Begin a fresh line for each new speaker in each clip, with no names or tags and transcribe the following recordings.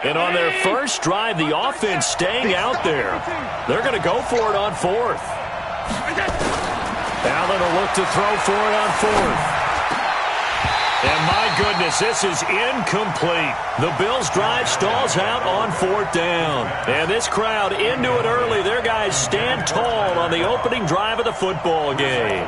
And on their first drive, the offense staying out there. They're going to go for it on fourth. Allen will look to throw for it on fourth. And my goodness, this is incomplete. The Bills' drive stalls out on fourth down. And this crowd into it early. Their guys stand tall on the opening drive of the football game.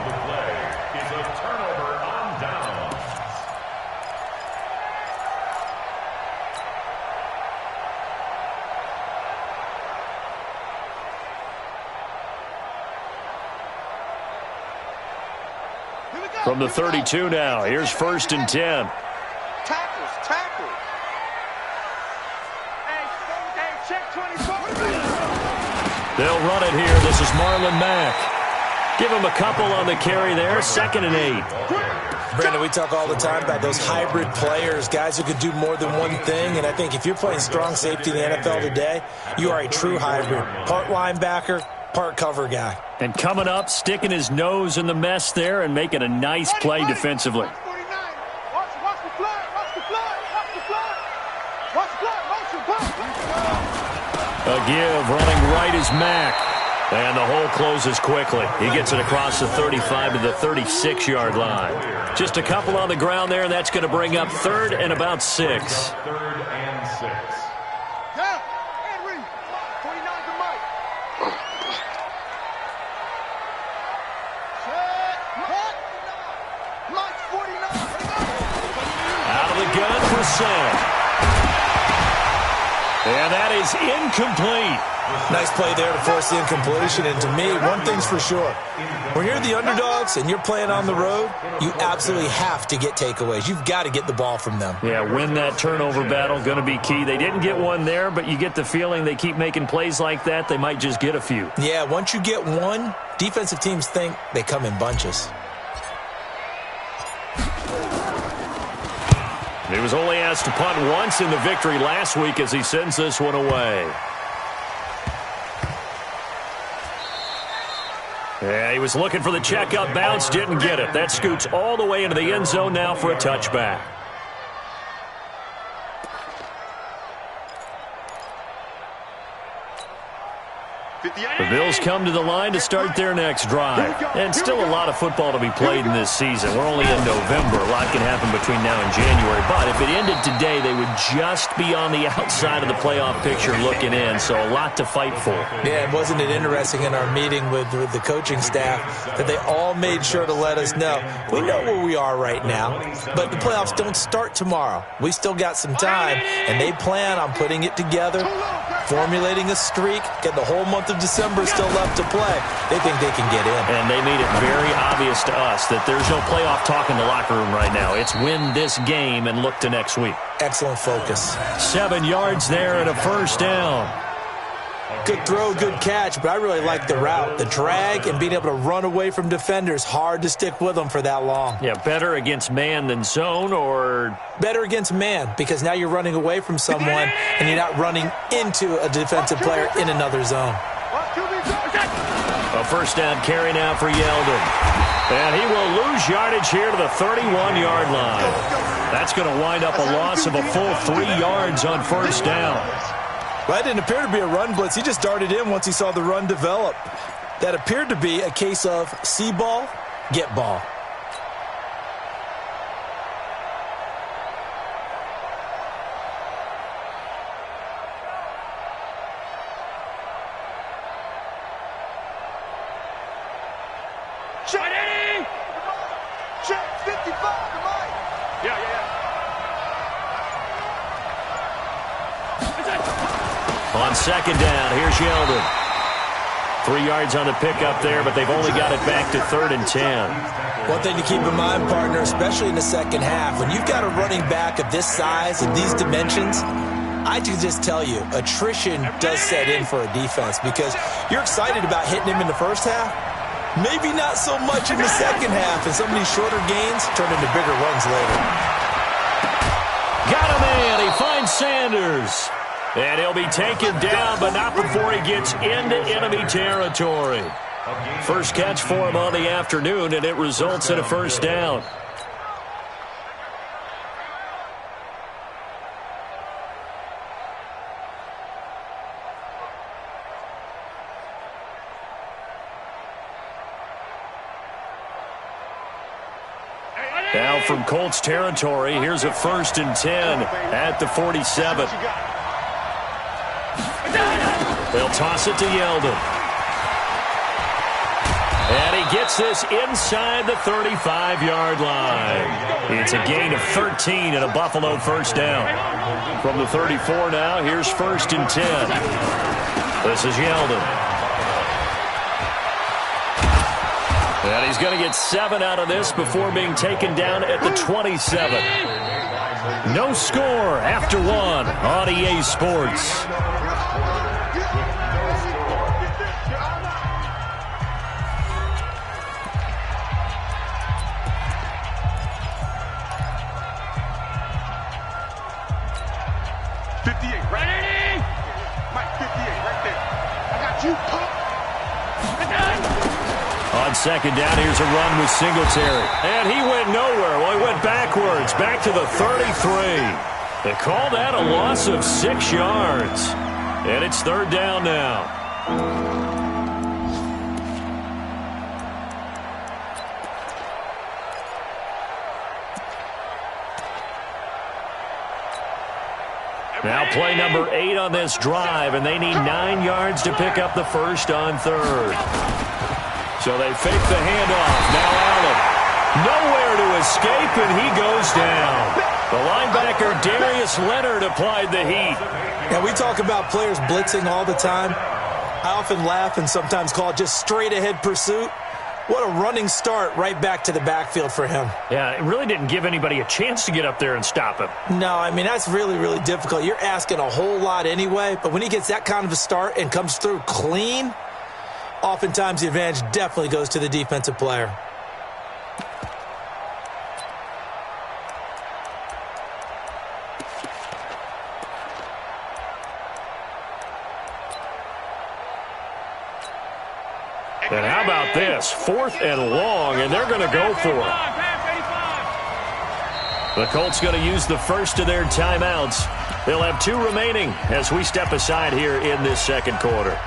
From the 32 now, here's 1st and 10.
Tackles.
They'll run it here. This is Marlon Mack. Give him a couple on the carry there. 2nd and 8.
Brandon, we talk all the time about those hybrid players, guys who could do more than one thing. And I think if you're playing strong safety in the NFL today, you are a true hybrid. Part linebacker, part cover guy.
And coming up, sticking his nose in the mess there and making a nice play defensively. A give, running right is Mack. And the hole closes quickly. He gets it across the 35 to the 36-yard line. Just a couple on the ground there, and that's going to bring up 3rd and about 6.
3rd and 6.
And that is incomplete.
Nice play there to force the incompletion. And to me, one thing's for sure. When you're the underdogs and you're playing on the road, you absolutely have to get takeaways. You've got to get the ball from them.
Yeah, win that turnover battle, going to be key. They didn't get one there, but you get the feeling they keep making plays like that, they might just get a few.
Yeah, once you get one, defensive teams think they come in bunches.
He was only asked to punt once in the victory last week as he sends this one away. Yeah, he was looking for the checkup bounce, didn't get it. That scoots all the way into the end zone now for a touchback. The Bills come to the line to start their next drive. And still a lot of football to be played in this season. We're only in November. A lot can happen between now and January. But if it ended today, they would just be on the outside of the playoff picture looking in. So a lot to fight for.
Yeah, wasn't it interesting in our meeting with the coaching staff that they all made sure to let us know, we know where we are right now, but the playoffs don't start tomorrow. We still got some time, and they plan on putting it together, formulating a streak, get the whole month of December still left to play. They think they can get in.
And they made it very obvious to us that there's no playoff talk in the locker room right now. It's win this game and look to next week.
Excellent focus.
7 yards there and a 1st down.
Good throw, good catch, but I really like the route. The drag and being able to run away from defenders, hard to stick with them for that long.
Yeah, better against man than zone, or?
Better against man, because now you're running away from someone and you're not running into a defensive player in another zone.
A 1st down carry now for Yeldon. And he will lose yardage here to the 31-yard line. That's going to wind up a loss of a full 3 yards on 1st down.
Well, that didn't appear to be a run blitz. He just darted in once he saw the run develop. That appeared to be a case of see ball, get ball.
Check 55 to Mike. Yeah.
On 2nd down, here's Yeldon. 3 yards on the pickup there, but they've only got it back to 3rd and 10.
One thing to keep in mind, partner, especially in the second half, when you've got a running back of this size and these dimensions, I can just tell you, attrition does set in for a defense because you're excited about hitting him in the first half. Maybe not so much in the second half, and some of these shorter gains turn into bigger runs later.
Got a man. He finds Sanders. And he'll be taken down, but not before he gets into enemy territory. First catch for him on the afternoon, and it results in a 1st down. Now from Colts territory, here's a 1st and 10 at the 47. They'll toss it to Yeldon. And he gets this inside the 35-yard line. It's a gain of 13 and a Buffalo 1st down. From the 34 now, here's 1st and 10. This is Yeldon. And he's going to get 7 out of this before being taken down at the 27. No score after 1 on EA Sports. On 2nd down, here's a run with Singletary. And he went nowhere. Well, he went backwards, back to the 33. They call that a loss of 6 yards. And it's 3rd down now. Now play number 8 on this drive, and they need 9 yards to pick up the 1st on 3rd. So they fake the handoff. Now Allen. Nowhere to escape, and he goes down. The linebacker, Darius Leonard, applied the heat.
Yeah, we talk about players blitzing all the time. I often laugh and sometimes call it just straight-ahead pursuit. What a running start right back to the backfield for him.
Yeah, it really didn't give anybody a chance to get up there and stop him.
No, I mean, that's really, really difficult. You're asking a whole lot anyway, but when he gets that kind of a start and comes through clean, oftentimes the advantage definitely goes to the defensive player.
And how about this? 4th and long, and they're going to go for it. The Colts going to use the first of their timeouts. They'll have 2 remaining as we step aside here in this 2nd quarter.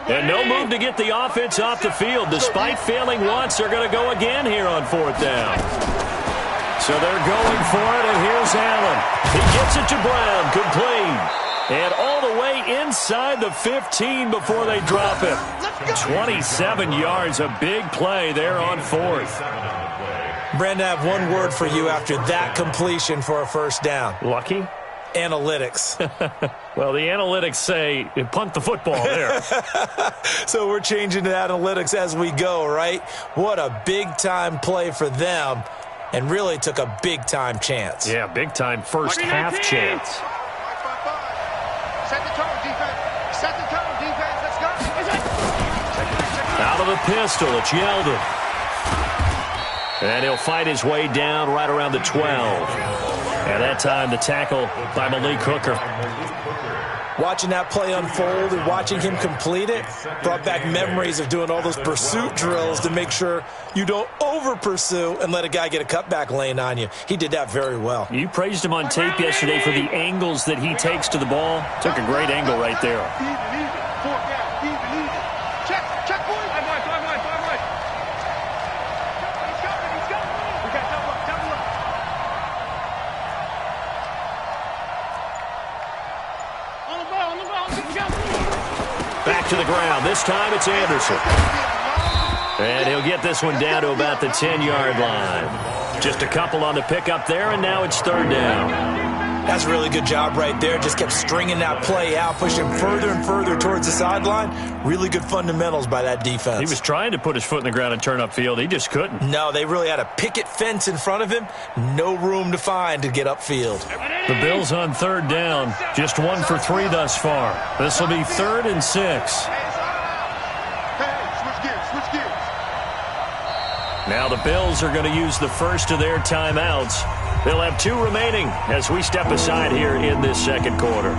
And no move to get the offense off the field. Despite failing once, they're going to go again here on 4th down. So they're going for it, and here's Allen. He gets it to Brown, complete. And all the way inside the 15 before they drop him. 27 yards, a big play there on 4th.
Brandon, I have one word for you after that completion for a 1st down.
Lucky?
Analytics.
Well, the analytics say punt the football there.
So we're changing to analytics as we go, right? What a big-time play for them, and really took a big-time chance.
Yeah, big-time first half chance.
Set the tone, defense. Set the tone, defense. Let's go.
Out of the pistol, it's Yeldon. And he'll fight his way down right around the 12. And that time, the tackle by Malik Hooker.
Watching that play unfold and watching him complete it brought back memories of doing all those pursuit drills to make sure you don't over-pursue and let a guy get a cutback lane on you. He did that very well.
You praised him on tape yesterday for the angles that he takes to the ball. Took a great angle right there. Back to the ground. This time it's Anderson. And he'll get this one down to about the 10-yard line. Just a couple on the pickup there, and now it's 3rd down.
That's a really good job right there. Just kept stringing that play out, pushing further and further towards the sideline. Really good fundamentals by that defense.
He was trying to put his foot in the ground and turn upfield. He just couldn't.
No, they really had a picket fence in front of him. No room to find to get upfield.
The Bills on 3rd down. Just 1 for 3 thus far. This will be 3rd and 6. Now the Bills are going to use the first of their timeouts. They'll have 2 remaining as we step aside here in this second quarter.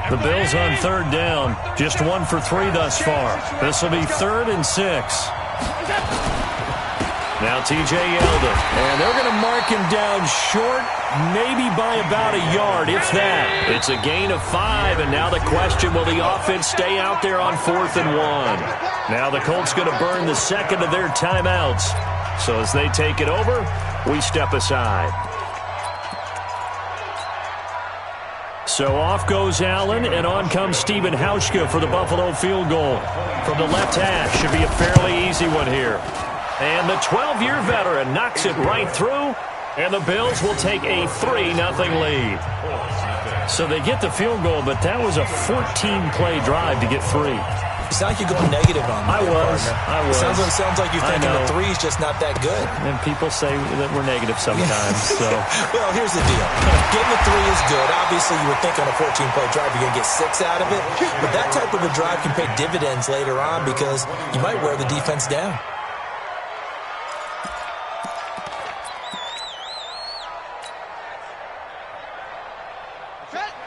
The Bills on 3rd down. Just 1 for 3 thus far. This will be 3rd and 6. Now T.J. Yeldon. And they're going to mark him down short, maybe by about a yard, if that. It's a gain of 5, and now the question, will the offense stay out there on 4th and 1? Now the Colts going to burn the second of their timeouts. So as they take it over, we step aside. So off goes Allen, and on comes Stephen Hauschka for the Buffalo field goal. From the left hash, should be a fairly easy one here. And the 12-year veteran knocks it right through, and the Bills will take a 3-0 lead. So they get the field goal, but that was a 14-play drive to get 3.
You sound like you're going negative on me.
I was.
Sounds like you're thinking the 3's just not that good.
And people say that we're negative sometimes. So.
Well, here's the deal. Getting the 3 is good. Obviously, you would think on a 14-play drive you're going to get 6 out of it. But that type of a drive can pay dividends later on because you might wear the defense down.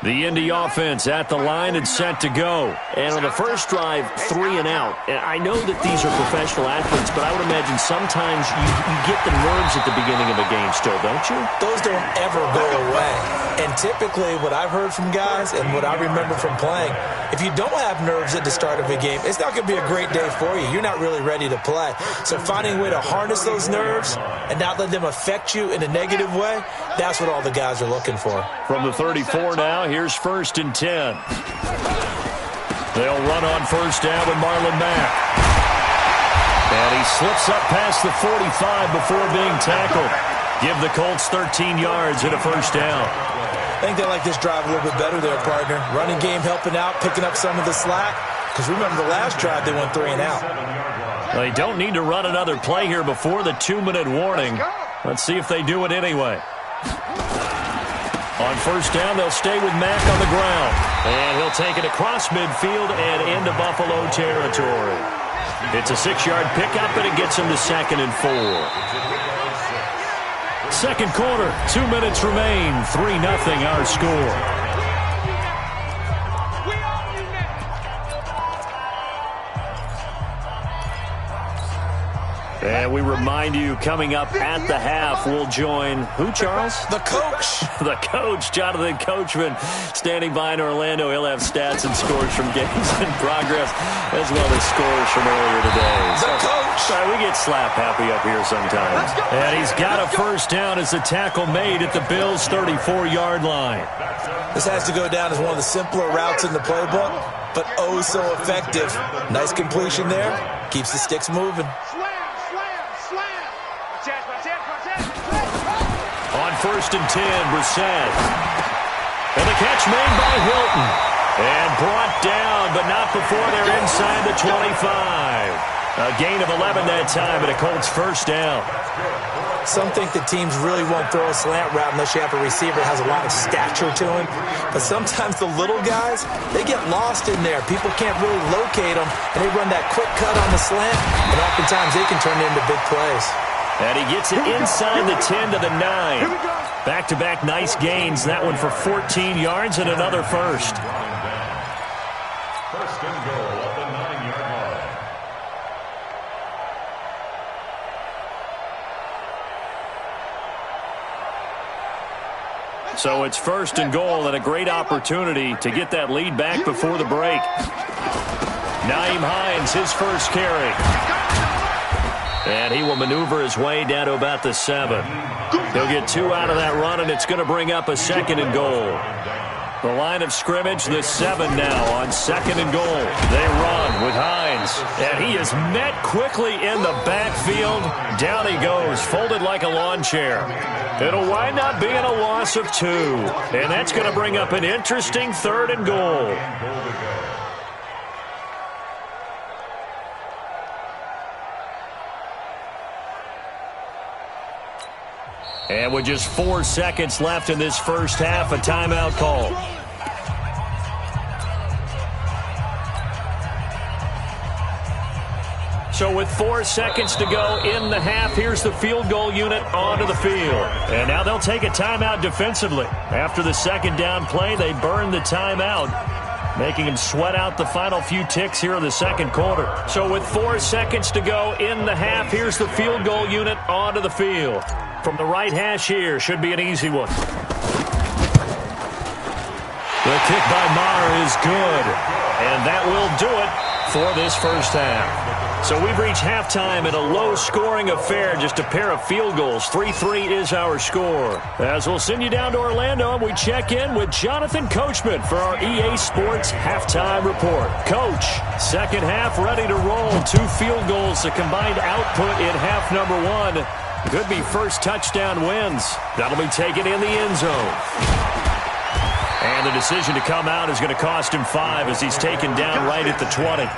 The Indy offense at the line and set to go. And on the first drive, 3 and out. And I know that these are professional athletes, but I would imagine sometimes you get the nerves at the beginning of a game still, don't you?
Those don't ever go away. And typically what I've heard from guys and what I remember from playing, if you don't have nerves at the start of a game, it's not going to be a great day for you. You're not really ready to play. So finding a way to harness those nerves and not let them affect you in a negative way, that's what all the guys are looking for.
From the 34 now, here's 1st and 10. They'll run on 1st down with Marlon Mack. And he slips up past the 45 before being tackled. Give the Colts 13 yards and a 1st down.
I think they like this drive a little bit better there, partner. Running game helping out, picking up some of the slack. Because remember the last drive, they went 3 and out.
Well, they don't need to run another play here before the 2-minute warning. Let's see if they do it anyway. On 1st down, they'll stay with Mack on the ground. And he'll take it across midfield and into Buffalo territory. It's a 6-yard pickup, and it gets him to 2nd and 4. Second quarter, 2 minutes remain. 3-0 our score. And we remind you, coming up at the half, we'll join who, Charles?
The coach.
The coach, Jonathan Coachman, standing by in Orlando. He'll have stats and scores from games in progress, as well as scores from earlier today.
The coach.
We get slap happy up here sometimes. And he's got a 1st down as the tackle made at the Bills' 34-yard line.
This has to go down as one of the simpler routes in the playbook, but oh so effective. Nice completion there. Keeps the sticks moving.
On 1st and 10, Brissett. And the catch made by Hilton. And brought down, but not before they're inside the 25. A gain of 11 that time, and a Colts 1st down.
Some think that teams really won't throw a slant route unless you have a receiver that has a lot of stature to him. But sometimes the little guys, they get lost in there. People can't really locate them, and they run that quick cut on the slant, and oftentimes they can turn it into big plays.
And he gets it inside the 10 to the 9. Back-to-back nice gains. That one for 14 yards and another 1st.
1st and goal at the 9-yard line.
So it's 1st and goal and a great opportunity to get that lead back before the break. Nyheim Hines, his first carry. And he will maneuver his way down to about the 7. He'll get 2 out of that run, and it's going to bring up a 2nd and goal. The line of scrimmage, the 7 now on 2nd and goal. They run with Hines, and he is met quickly in the backfield. Down he goes, folded like a lawn chair. It'll wind up being a loss of 2, and that's going to bring up an interesting 3rd and goal. And with just 4 seconds left in this first half, a timeout call. So with 4 seconds to go in the half, here's the field goal unit onto the field. And now they'll take a timeout defensively. After the second down play, they burn the timeout, making him sweat out the final few ticks here in the second quarter. So with 4 seconds to go in the half, here's the field goal unit onto the field. From the right hash here, should be an easy one. The kick by Maher is good, and that will do it for this first half. So we've reached halftime in a low-scoring affair, just a pair of field goals. 3-3 is our score. As we'll send you down to Orlando, and we check in with Jonathan Coachman for our EA Sports Halftime Report. Coach, second half ready to roll. 2 field goals, the combined output in half number 1. Could be first touchdown wins. That'll be taken in the end zone. And the decision to come out is going to cost him 5 as he's taken down right at the 20.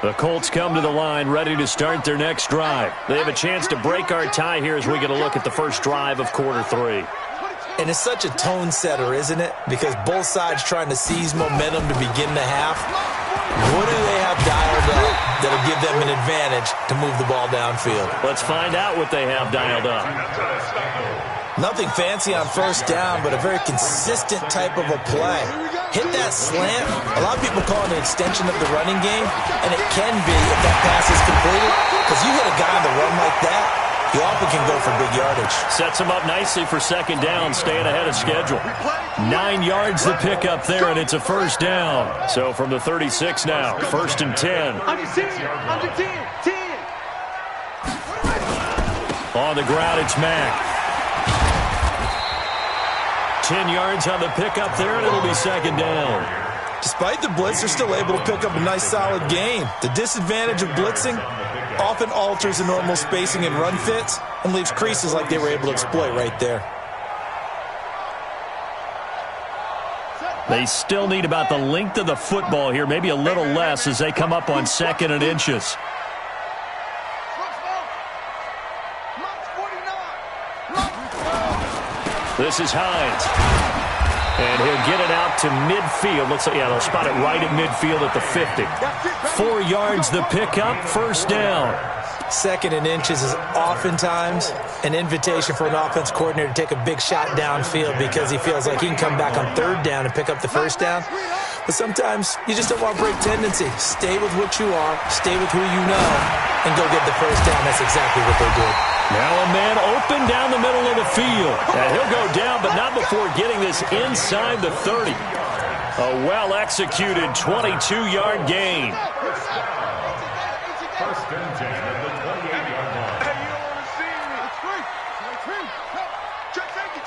The Colts come to the line ready to start their next drive. They have a chance to break our tie here as we get a look at the first drive of quarter 3.
And it's such a tone setter, isn't it? Because both sides trying to seize momentum to begin the half. What do they have dialed up that'll give them an advantage to move the ball downfield?
Let's find out what they have dialed up.
Nothing fancy on first down, but a very consistent type of a play. Hit that slant. A lot of people call it an extension of the running game, and it can be if that pass is completed, because you hit a guy on the run like that, you often can go for big yardage.
Sets him up nicely for second down, staying ahead of schedule. 9 yards to pick up there, and it's a first down. So from the 36 now, first and 10.
Under 10, 10.
On the ground, it's Mack. 10 yards on the pickup there, and it'll be second down.
Despite the blitz, they're still able to pick up a nice, solid gain. The disadvantage of blitzing often alters the normal spacing and run fits and leaves creases like they were able to exploit right there.
They still need about the length of the football here, maybe a little less as they come up on second and inches. This is Hines. And he'll get it out to midfield. Looks like, yeah, they'll spot it right at midfield at the 50. 4 yards the pickup, first down.
Second and inches is oftentimes an invitation for an offense coordinator to take a big shot downfield because he feels like he can come back on third down and pick up the first down. But sometimes you just don't want to break tendency. Stay with what you are, stay with who you know, and go get the first down. That's exactly what they did.
Now a man open down the middle of the field. And he'll go down, but not before getting this inside the 30. A well-executed 22-yard gain.
First and 10 at the 28-yard line.
Hey, you don't want to see me. It's free. Check safety.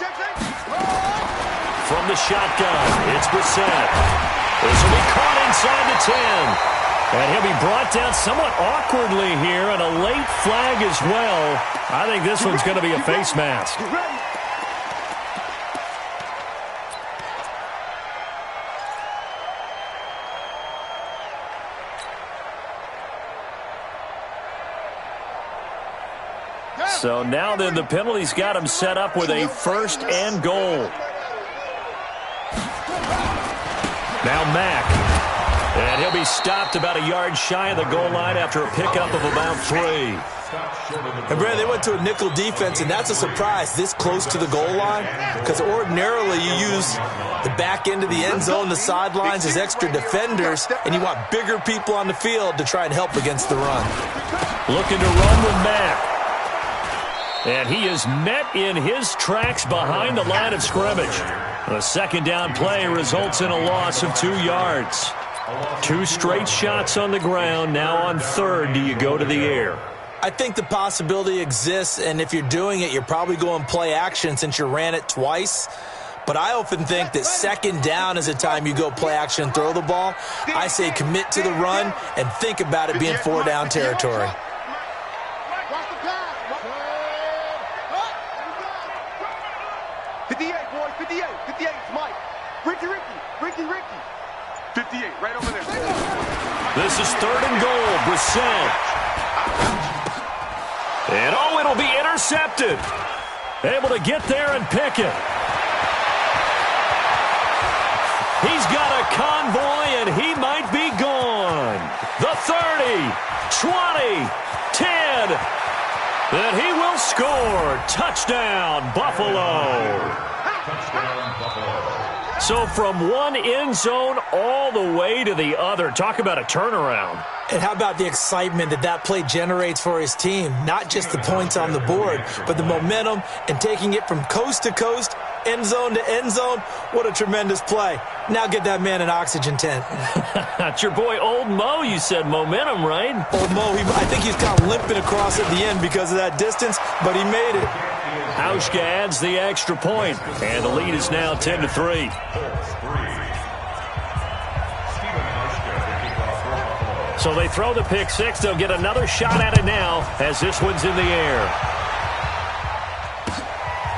From the shotgun, it's Brissett. This will be caught inside the 10. And he'll be brought down somewhat awkwardly here, and a late flag as well. I think this one's going to be a face mask. So now then the penalty's got him set up with a first and goal. Now Mack. And he'll be stopped about a yard shy of the goal line after a pickup of about 3.
And Brad, they went to a nickel defense, and that's a surprise this close to the goal line, because ordinarily you use the back end of the end zone, the sidelines as extra defenders, and you want bigger people on the field to try and help against the run.
Looking to run with Mack. And he is met in his tracks behind the line of scrimmage. A second down play results in a loss of 2 yards. 2 straight shots on the ground. Now on third, do you go to the air?
I think the possibility exists, and if you're doing it, you're probably going play action since you ran it twice. But I often think that second down is a time you go play action and throw the ball. I say commit to the run and think about it being 4 down territory.
Ricky. 58, right over there.
This is 3rd and goal. Brissett. And it'll be intercepted. Able to get there and pick it. He's got a convoy, and he might be gone. The 30, 20, 10. And he will score. Touchdown, Buffalo.
Touchdown, Buffalo.
So from one end zone all the way to the other. Talk about a turnaround.
And how about the excitement that play generates for his team? Not just the points on the board, but the momentum and taking it from coast to coast, end zone to end zone. What a tremendous play. Now get that man an oxygen tent.
That's your boy Old Mo. You said momentum, right?
Old Mo, I think he's kind of limping across at the end because of that distance, but he made it.
Hauschka adds the extra point, and the lead is now 10-3. So they throw the pick six. They'll get another shot at it now as this one's in the air.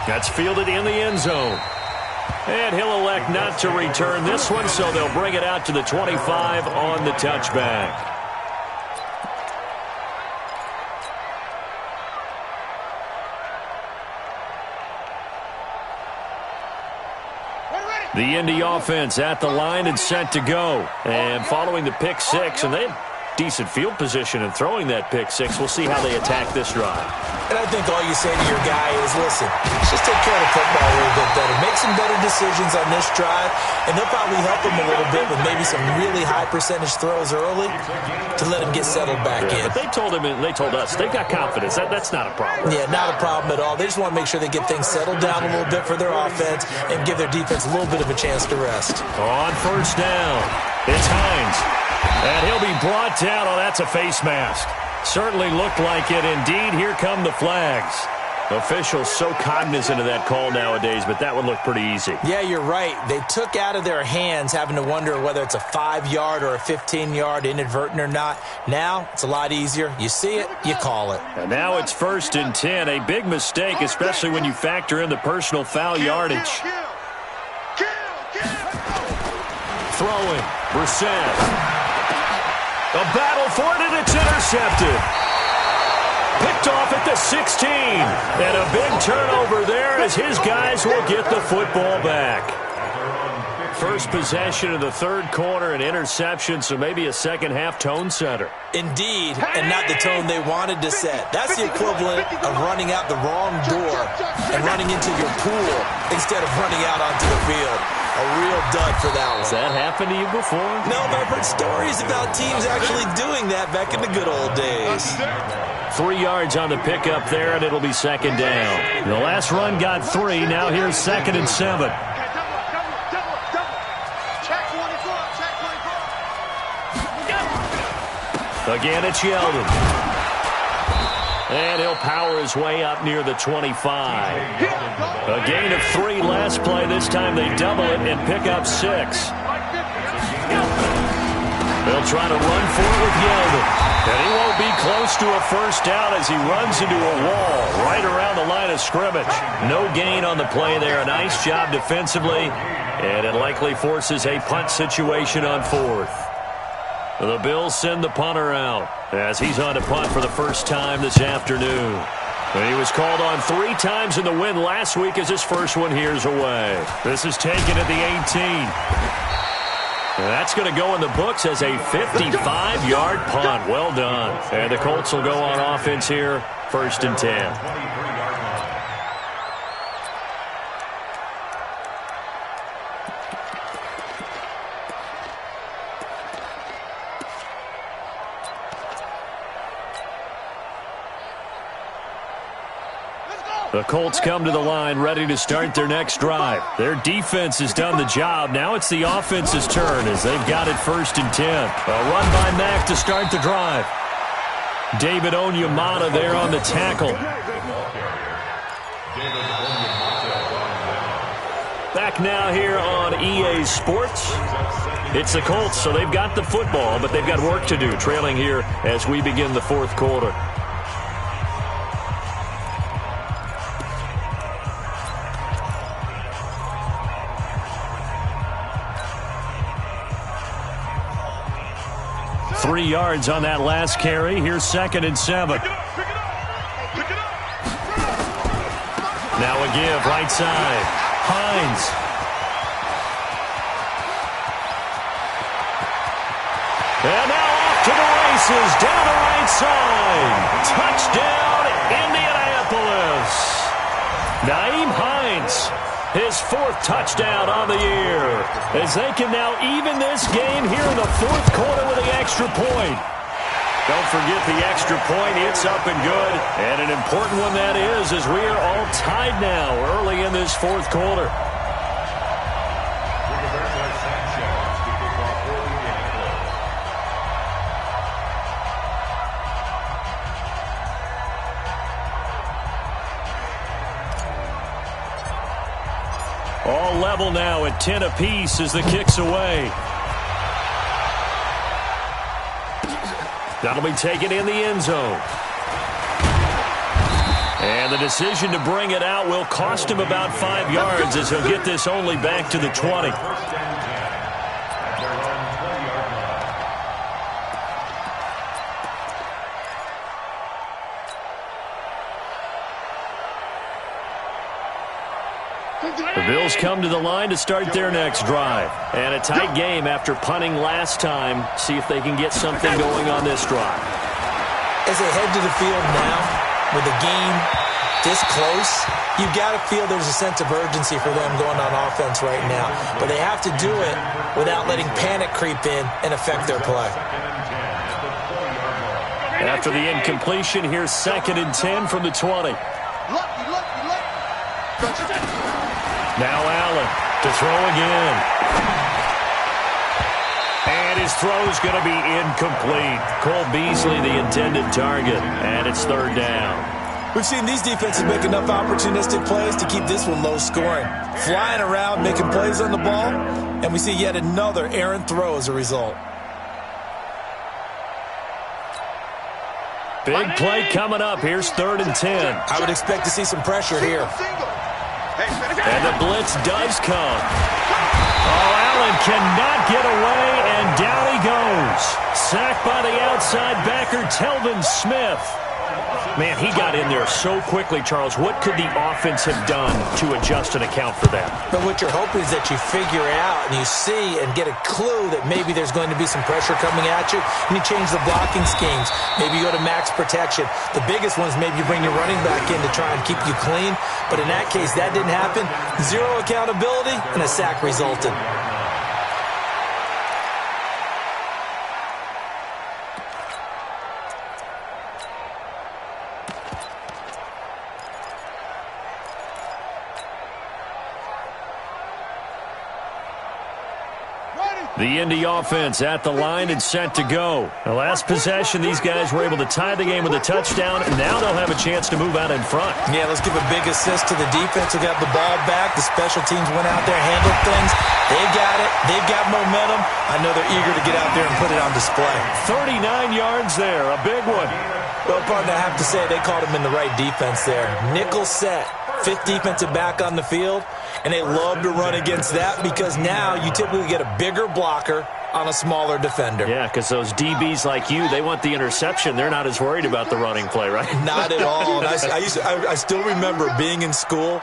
That's fielded in the end zone. And he'll elect not to return this one, so they'll bring it out to the 25 on the touchback. The Indy offense at the line and set to go. And following the pick six, and they have decent field position in throwing that pick six. We'll see how they attack this drive.
And I think all you say to your guy is, listen, just take care of the football a little bit better. Make some better decisions on this drive, and they'll probably help him a little bit with maybe some really high percentage throws early to let him get settled back in.
But they told him, and they told us, they've got confidence. That's not a problem.
Yeah, not a problem at all. They just want to make sure they get things settled down a little bit for their offense and give their defense a little bit of a chance to rest.
On first down, it's Hines. And he'll be brought down. Oh, that's a face mask. Certainly looked like it. Indeed, here come the flags. Officials so cognizant of that call nowadays, but that would look pretty easy.
Yeah, you're right. They took out of their hands having to wonder whether it's a 5-yard or a 15-yard inadvertent or not. Now, it's a lot easier. You see it, you call it.
And now it's 1st and 10. A big mistake, especially when you factor in the personal foul yardage. Throwing. Brissett. A battle for it, and it's intercepted. Picked off at the 16. And a big turnover there as his guys will get the football back. First possession of the third quarter, an interception, so maybe a second-half tone setter.
Indeed, and not the tone they wanted to set. That's the equivalent of running out the wrong door and running into your pool instead of running out onto the field. A real dud for that one.
Has that happened to you before?
No, but I've heard stories about teams actually doing that back in the good old days.
3 yards on the pickup there, and it'll be second down. The last run got 3. Now here's 2nd and 7. Again, it's Yeldon. And he'll power his way up near the 25. A gain of 3 last play. This time they double it and pick up 6. They'll try to run for it with Yeldon. And he won't be close to a first down as he runs into a wall right around the line of scrimmage. No gain on the play there. A nice job defensively. And it likely forces a punt situation on 4th. The Bills send the punter out as he's on to punt for the first time this afternoon. And he was called on 3 times in the win last week as his first one here's away. This is taken at the 18. And that's going to go in the books as a 55-yard punt. Well done. And the Colts will go on offense here, 1st and 10. The Colts come to the line ready to start their next drive. Their defense has done the job. Now it's the offense's turn as they've got it 1st and 10. A run by Mack to start the drive. David Onyemata there on the tackle. Back now here on EA Sports. It's the Colts, so they've got the football, but they've got work to do, trailing here as we begin the 4th quarter. 3 yards on that last carry. Here's 2nd and 7. Now a give, right side. Hines. And now off to the races, down the right side. Touchdown, Indianapolis. Nyheim Hines, his 4th touchdown on the year, as they can now even this game here in the 4th quarter with the extra point. Don't forget the extra point. It's up and good. And an important one that is, as we are all tied now early in this 4th quarter. All level now at 10 apiece as the kick's away. That'll be taken in the end zone. And the decision to bring it out will cost him about 5 yards as he'll get this only back to the 20. The Bills come to the line to start their next drive. And a tight game after punting last time. See if they can get something going on this drive.
As they head to the field now, with the game this close, you've got to feel there's a sense of urgency for them going on offense right now. But they have to do it without letting panic creep in and affect their play.
After the incompletion, here's 2nd and 10 from the 20. Now Allen to throw again. And his throw's going to be incomplete. Cole Beasley, the intended target. And it's 3rd down.
We've seen these defenses make enough opportunistic plays to keep this one low scoring. Flying around, making plays on the ball. And we see yet another errant throw as a result.
Big play coming up. Here's 3rd and 10.
I would expect to see some pressure here.
And the blitz does come. Oh, Allen cannot get away, and down he goes. Sacked by the outside backer, Telvin Smith. Man, he got in there so quickly, Charles. What could the offense have done to adjust and account for that?
But what you're hoping is that you figure out and you see and get a clue that maybe there's going to be some pressure coming at you, and you change the blocking schemes. Maybe you go to max protection. The biggest one is maybe you bring your running back in to try and keep you clean. But in that case, that didn't happen. Zero accountability, and a sack resulted.
The Indy offense at the line and set to go. The last possession, these guys were able to tie the game with a touchdown, and now they'll have a chance to move out in front.
Yeah, let's give a big assist to the defense who got the ball back. The special teams went out there, handled things. They've got it. They've got momentum. I know they're eager to get out there and put it on display.
39 yards there, a big one.
Well, partner, I have to say they caught him in the right defense there. Nickel set. 5th defensive back on the field, and they love to run against that because now you typically get a bigger blocker on a smaller defender.
Yeah, because those DBs like you, they want the interception. They're not as worried about the running play, right?
Not at all. And I still remember being in school,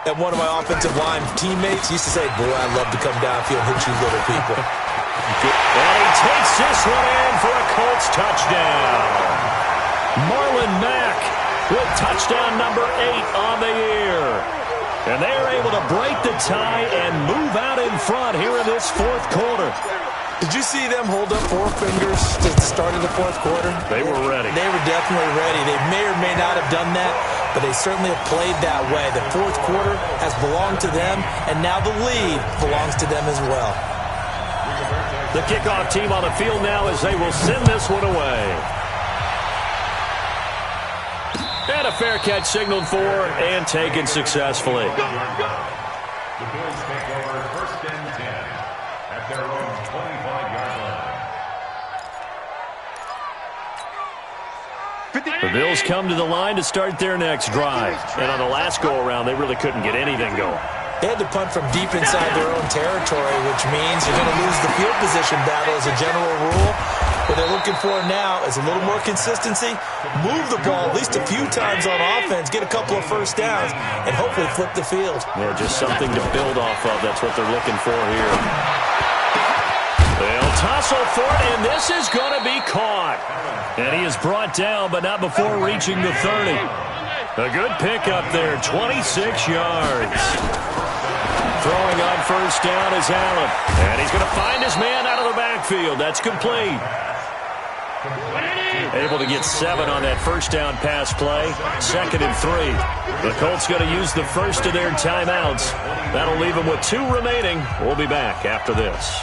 and one of my offensive line teammates used to say, boy, I'd love to come downfield and hit you little people.
And he takes this one in for a Colts touchdown. Marlon Mack with touchdown number 8 on the year. And they're able to break the tie and move out in front here in this 4th quarter.
Did you see them hold up 4 fingers to the start of the 4th quarter?
They were ready.
They were definitely ready. They may or may not have done that, but they certainly have played that way. The 4th quarter has belonged to them, and now the lead belongs to them as well.
The kickoff team on the field now as they will send this one away. And a fair catch signaled for and taken successfully.
The Bills take over 1st and 10 at their own 25-yard line.
The Bills come to the line to start their next drive. And on the last go-around, they really couldn't get anything going.
They had to punt from deep inside their own territory, which means you're going to lose the field position battle as a general rule. What they're looking for now is a little more consistency, move the ball at least a few times on offense, get a couple of first downs, and hopefully flip the field.
Yeah, just something to build off of. That's what they're looking for here. They'll tussle for it, and this is going to be caught. And he is brought down, but not before reaching the 30. A good pickup there, 26 yards. Throwing on first down is Allen. And he's going to find his man out of the backfield. That's complete. Able to get 7 on that first down pass play. 2nd and 3. The Colts going to use the first of their timeouts. That'll leave them with 2 remaining. We'll be back after this.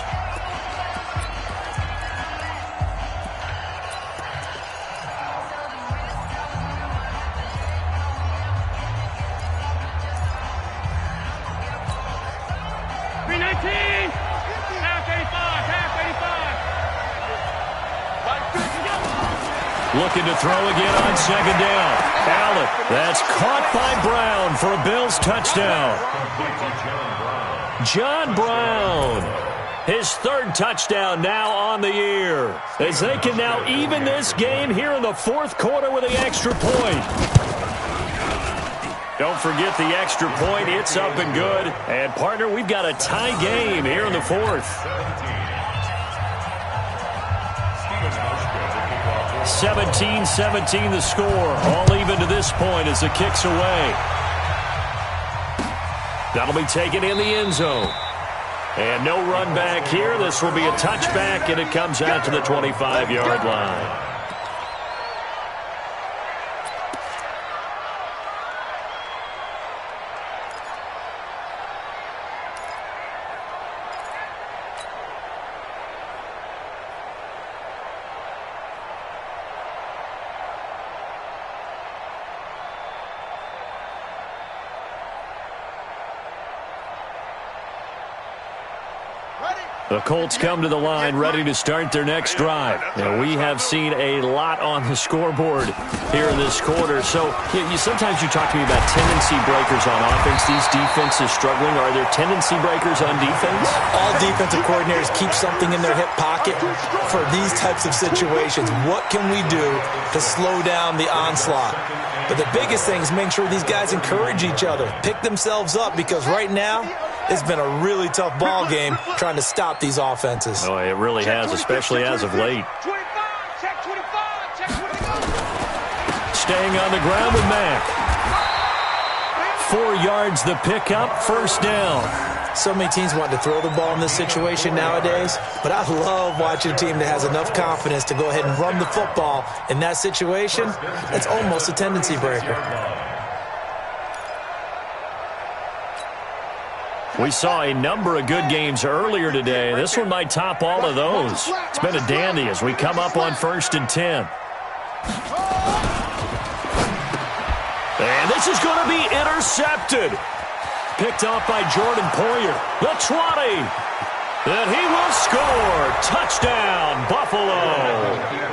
Looking to throw again on 2nd down. Allen, that's caught by Brown for a Bills touchdown. John Brown, his 3rd touchdown now on the year, as they can now even this game here in the 4th quarter with the extra point. Don't forget the extra point. It's up and good. And, partner, we've got a tie game here in the 4th. 17-17 the score. All even to this point as the kick's away. That'll be taken in the end zone. And no run back here. This will be a touchback, and it comes out to the 25-yard line. The Colts come to the line ready to start their next drive. And we have seen a lot on the scoreboard here in this quarter. So sometimes you talk to me about tendency breakers on offense. These defenses struggling. Are there tendency breakers on defense?
All defensive coordinators keep something in their hip pocket for these types of situations. What can we do to slow down the onslaught? But the biggest thing is making sure these guys encourage each other, pick themselves up, because right now it's been a really tough ball game trying to stop these offenses.
Oh, it really has, especially as of late. Staying on the ground with Mack. 4 yards the pickup, 1st down.
So many teams want to throw the ball in this situation nowadays, but I love watching a team that has enough confidence to go ahead and run the football. In that situation, that's almost a tendency breaker.
We saw a number of good games earlier today. This one might top all of those. It's been a dandy as we come up on 1st and 10. And this is going to be intercepted. Picked off by Jordan Poyer. The 20. And he will score. Touchdown, Buffalo.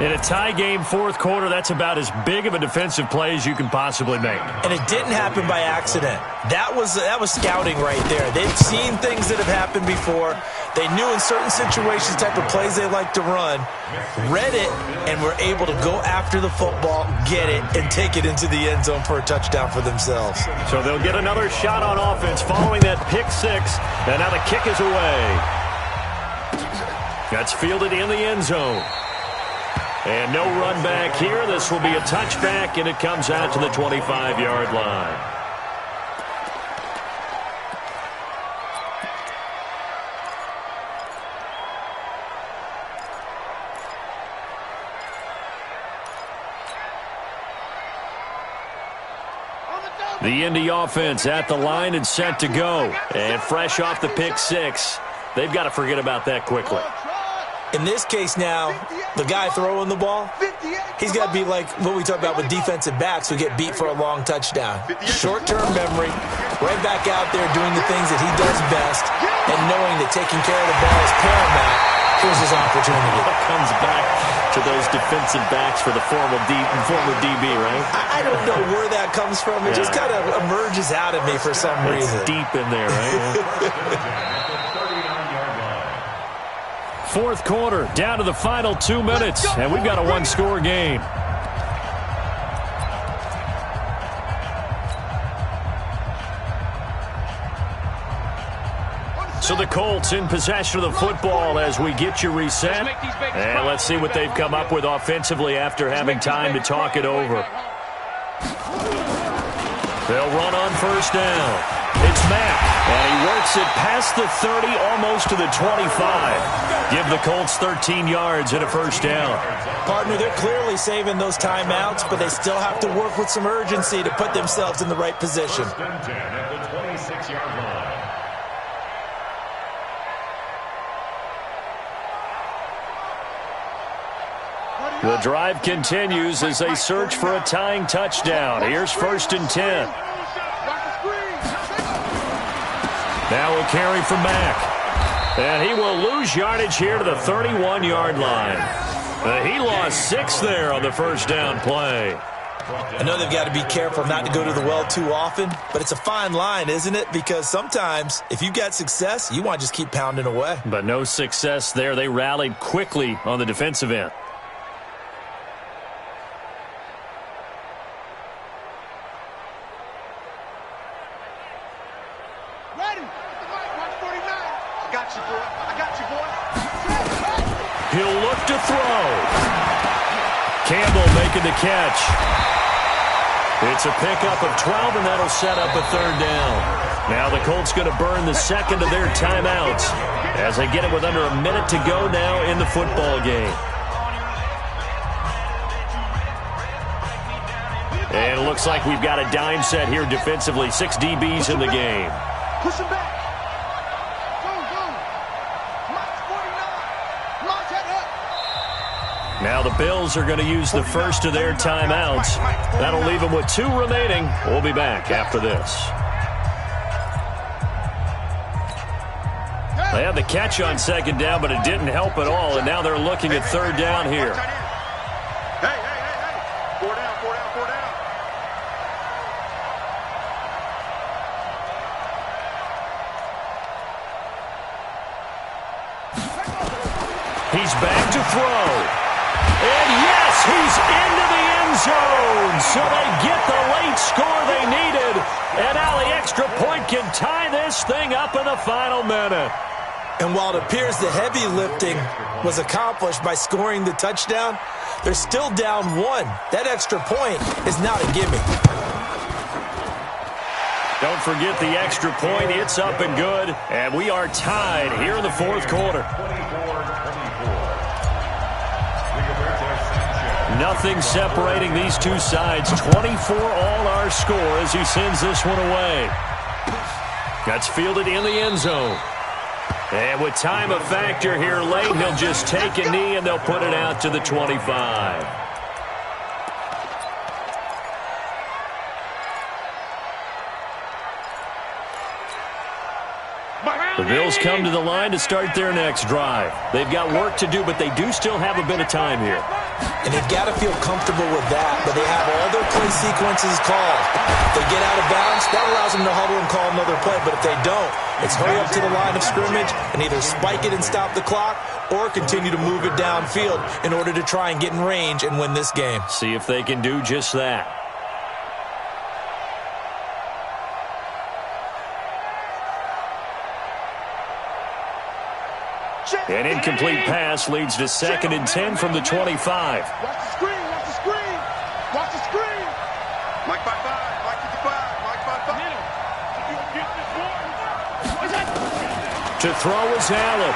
In a tie game, 4th quarter, that's about as big of a defensive play as you can possibly make.
And it didn't happen by accident. That was scouting right there. They've seen things that have happened before. They knew in certain situations type of plays they like to run, read it, and were able to go after the football, get it, and take it into the end zone for a touchdown for themselves.
So they'll get another shot on offense following that pick 6, and now the kick is away. That's fielded in the end zone. And no run back here. This will be a touchback, and it comes out to the 25-yard line. The Indy offense at the line and set to go. And fresh off the pick 6, they've got to forget about that quickly.
In this case now, the guy throwing the ball, he's got to be like what we talk about with defensive backs who get beat for a long touchdown. Short-term memory, right back out there doing the things that he does best, and knowing that taking care of the ball is paramount. Here's his opportunity.
Comes back to those defensive backs for the former DB, right?
I don't know where that comes from. It just kind of emerges out of me for some reason.
It's deep in there, right? Fourth quarter, down to the final 2 minutes, and we've got a one-score game. So the Colts in possession of the football as we get you reset. And let's see what they've come up with offensively after having time to talk it over. They'll run on first down. It's Mack, and he works it past the 30, almost to the 25. Give the Colts 13 yards and a first down.
Partner, they're clearly saving those timeouts, but they still have to work with some urgency to put themselves in the right position.
First and 10 at the 26-yard line.
The drive continues as they search for a tying touchdown. Here's first and 10. Now a carry from Mack. And he will lose yardage here to the 31-yard line. He lost 6 there on the first down play.
I know they've got to be careful not to go to the well too often, but it's a fine line, isn't it? Because sometimes, if you've got success, you want to just keep pounding away.
But no success there. They rallied quickly on the defensive end. He'll look to throw. Campbell making the catch. It's a pickup of 12, and that'll set up a third down. Now the Colts going to burn the second of their timeouts as they get it with under a minute to go now in the football game. And it looks like we've got a dime set here defensively. 6 DBs in the game.
Push him back.
Now the Bills are going to use the first of their timeouts. That'll leave them with 2 remaining. We'll be back after this. They had the catch on second down, but it didn't help at all, and now they're looking at third down here.
Hey. 4 down.
He's back to throw. And yes, he's into the end zone. So they get the late score they needed. And now the extra point can tie this thing up in the final minute.
And while it appears the heavy lifting was accomplished by scoring the touchdown, they're still down 1. That extra point is not a gimme.
Don't forget the extra point. It's up and good. And we are tied here in the fourth quarter. Nothing separating these two sides. 24 all our score as he sends this one away. That's fielded in the end zone. And with time a factor here late, he'll just take a knee and they'll put it out to the 25. The Bills come to the line to start their next drive. They've got work to do, but they do still have a bit of time here.
And they've got to feel comfortable with that, but they have all their play sequences called. If they get out of bounds, that allows them to huddle and call another play. But if they don't, it's hurry up to the line of scrimmage and either spike it and stop the clock or continue to move it downfield in order to try and get in range and win this game.
See if they can do just that. An incomplete pass leads to 2nd and 10 from the 25.
Watch the screen. Mike 5-5, Mike 55, Mike 5-5.
To throw is Allen.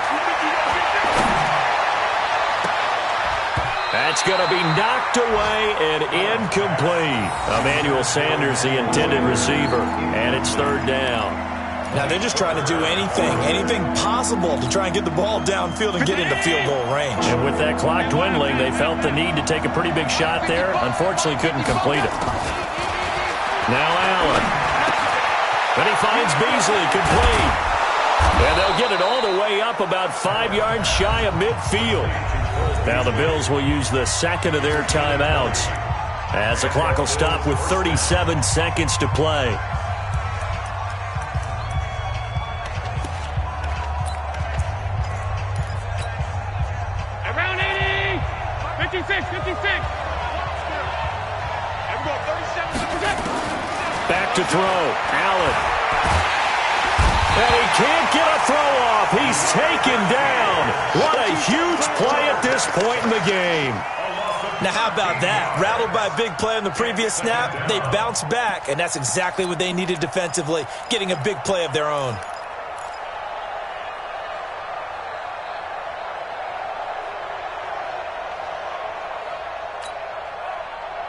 That's going to be knocked away and incomplete. Emmanuel Sanders, the intended receiver, and it's third down.
Now they're just trying to do anything possible to try and get the ball downfield and get into field goal range.
And with that clock dwindling, they felt the need to take a pretty big shot there. Unfortunately, couldn't complete it. Now Allen. And he finds Beasley complete. And they'll get it all the way way up about 5 yards shy of midfield. Now the Bills will use the second of their timeouts as the clock will stop with 37 seconds to play.
Around 80! 56, 56! Everyone, 37, 56!
Back to throw. Allen. And he can't get a throw off. He's taken down. What a huge play at this point in the game.
Now, how about that? Rattled by a big play on the previous snap, they bounced back, and that's exactly what they needed defensively, getting a big play of their own.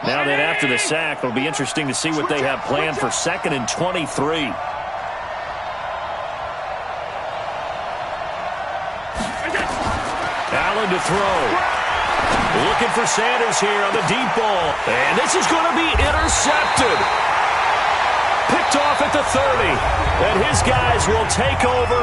Now then, after the sack, it'll be interesting to see what they have planned for 2nd and 23. Allen to throw. Looking for Sanders here on the deep ball. And this is going to be intercepted. Picked off at the 30. And his guys will take over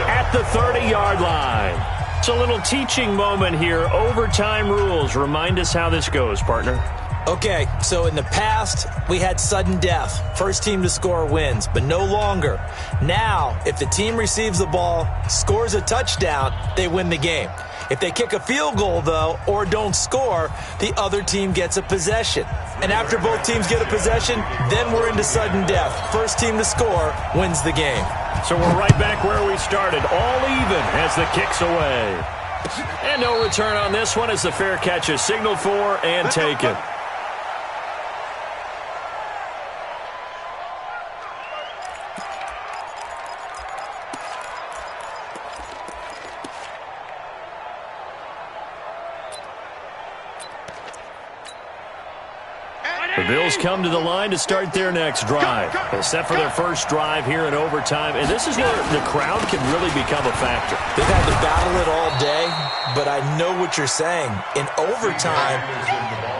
at the 30-yard line. It's a little teaching moment here. Overtime rules. Remind us how this goes, partner.
Okay, so in the past, we had sudden death. First team to score wins, but no longer. Now, if the team receives the ball, scores a touchdown, they win the game. If they kick a field goal, though, or don't score, the other team gets a possession. And after both teams get a possession, then we're into sudden death. First team to score wins the game.
So we're right back where we started, all even as the kick's away. And no return on this one as the fair catch is signaled for and taken. The Bills come to the line to start their next drive. They're set for their first drive here in overtime, and this is where the crowd can really become a factor.
They've had to battle it all day, but I know what you're saying. In overtime,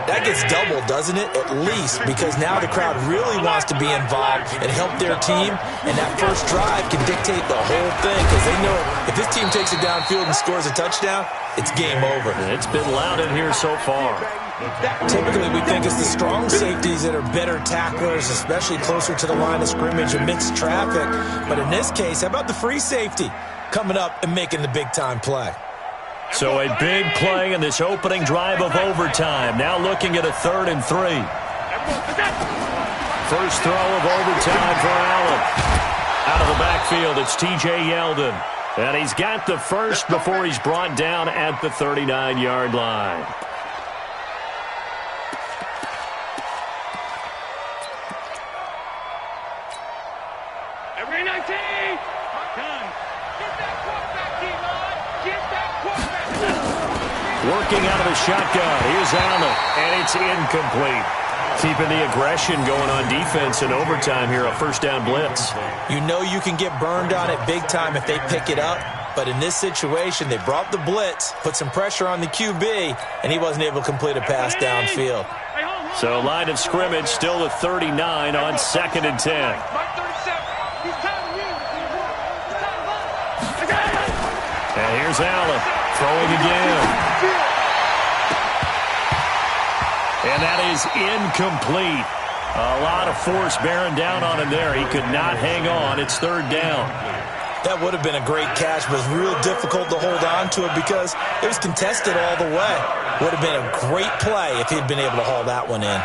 that gets doubled, doesn't it? At least, because now the crowd really wants to be involved and help their team, and that first drive can dictate the whole thing because they know if this team takes it downfield and scores a touchdown, it's game over.
It's been loud in here so far.
Typically, we think it's the strong safeties that are better tacklers, especially closer to the line of scrimmage amidst traffic. But in this case, how about the free safety coming up and making the big-time play?
So a big play in this opening drive of overtime. Now looking at a 3rd and 3. First throw of overtime for Allen. Out of the backfield, it's T.J. Yeldon. And he's got the first before he's brought down at the 39-yard line.
Every 19! Done. Get that quarterback, D-line! Get that quarterback!
Working out of the shotgun. Here's Allen, and it's incomplete. Keeping the aggression going on defense in overtime here, a first down blitz.
You know you can get burned on it big time if they pick it up, but in this situation, they brought the blitz, put some pressure on the QB, and he wasn't able to complete a pass downfield.
So line of scrimmage still the 39 on 2nd and 10. And here's Allen throwing again. And that is incomplete. A lot of force bearing down on him there. He could not hang on. It's 3rd down.
That would have been a great catch, but it was real difficult to hold on to it because it was contested all the way. Would have been a great play if he'd been able to haul that one in.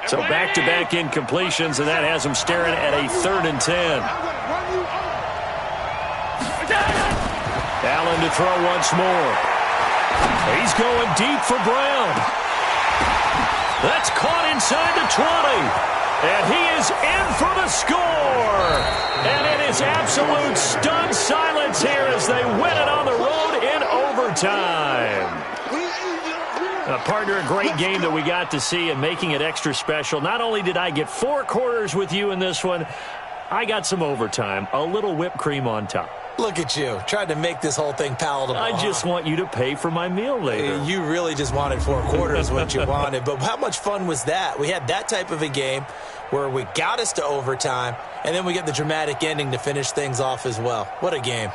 So back-to-back incompletions, and that has him staring at a 3rd and 10. Allen to throw once more. He's going deep for Brown. That's caught inside the 20. And he is in for the score. And it is absolute stunned silence here as they win it on the road in overtime. Partner, a great game that we got to see and making it extra special. Not only did I get 4 quarters with you in this one, I got some overtime, a little whipped cream on top.
Look at you, trying to make this whole thing palatable.
I just want you to pay for my meal later.
You really just wanted 4 quarters what you wanted. But how much fun was that? We had that type of a game where we got us to overtime, and then we get the dramatic ending to finish things off as well. What a game.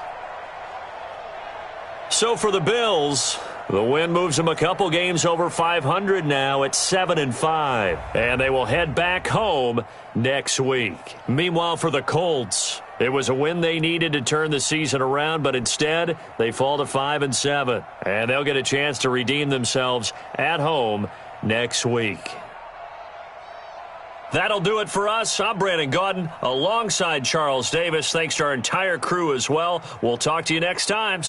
So for the Bills, the win moves them a couple games over 500 now at 7-5. And they will head back home next week. Meanwhile, for the Colts, it was a win they needed to turn the season around, but instead they fall to 5-7. And they'll get a chance to redeem themselves at home next week. That'll do it for us. I'm Brandon Gaudin alongside Charles Davis. Thanks to our entire crew as well. We'll talk to you next time.